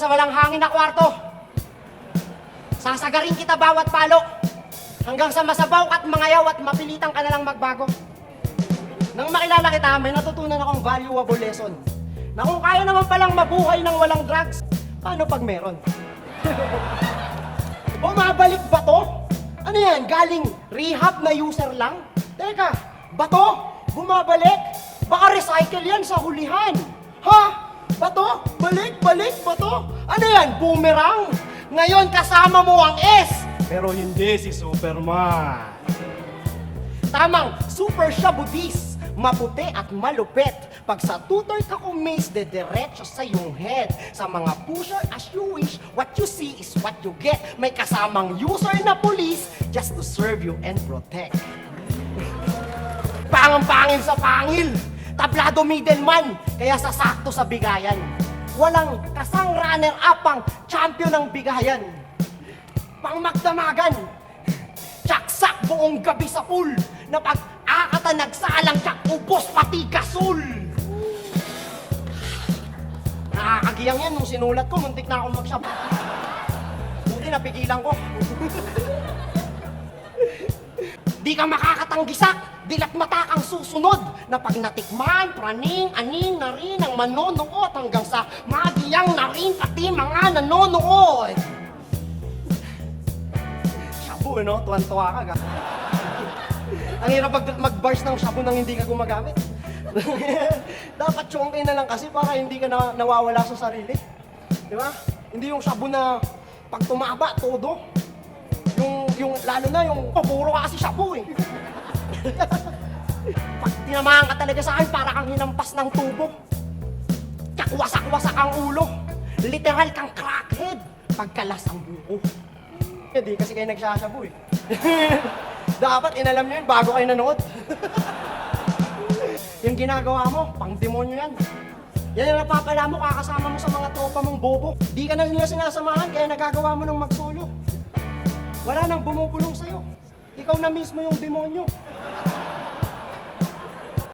sa walang hangin na kwarto. Sasagarin kita bawat palo. Hanggang sa masabaw ka't mangayaw at mapilitan ka na lang magbago. Nang makilala kita, may natutunan akong valuable lesson. Na kung kaya naman palang mabuhay ng walang drugs, paano pag meron? Bumabalik ba to? Ano yan? Galing rehab na user lang? Teka, bato? Bumabalik? Baka recycle yan sa hulihan. Ha? Bato? Balik? Bato? Ano yan? Boomerang? Ngayon kasama mo ang S. Pero hindi si Superman. Tamang, super siya budis. Maputi at malupit. Pag sa tutor ka kumis, dediretso sa iyong head. Sa mga pusher as you wish, what you see is what you get. May kasamang user na police just to serve you and protect. Pangang-pangil sa pangil. Tablado middleman, kaya sasakto sa bigayan. Walang kasang runner-up ang champion ng bigayan. Pang magdamagan, tsaksak buong gabi sa pool. Na pag akata nagsalang tsak, ubos pati gasol. Nakakagiyang yan nung sinulat ko, muntik na akong mag-shop. Buti napigilan ko. Di ka makakatanggisak, dilat mata kang susunod. Na pag natikman, praning, aning na rin ang manonood. Hanggang sa magiyang na rin pati mga nanonood. Shabu, no? Tuwan-tuwa ka, ga. Ang hirap mag-bars ng shabu nang hindi ka gumagamit. Dapat chongkay na lang kasi para hindi ka nawawala sa sarili. Di ba? Hindi yung shabu na pag tumaba, todo. Yung lalo na yung puro ka kasi shabu eh. Pag tinamahan ka talaga sa akin, para kang hinampas ng tubo. Tsak wasak-wasak ang ulo. Literal kang crackhead. Pagkalas ang buko. Hindi kasi kayo nagsashabu eh. Dapat inalam nyo yun bago kayo nanood. Yung ginagawa mo, pang demonyo yan. Yan yung napapala mo, kakasama mo sa mga tropa mong bobo. Di ka na nila sinasamahan, kaya nagagawa mo ng magsolo. Wala nang bumubulong sa'yo. Ikaw na mismo yung demonyo.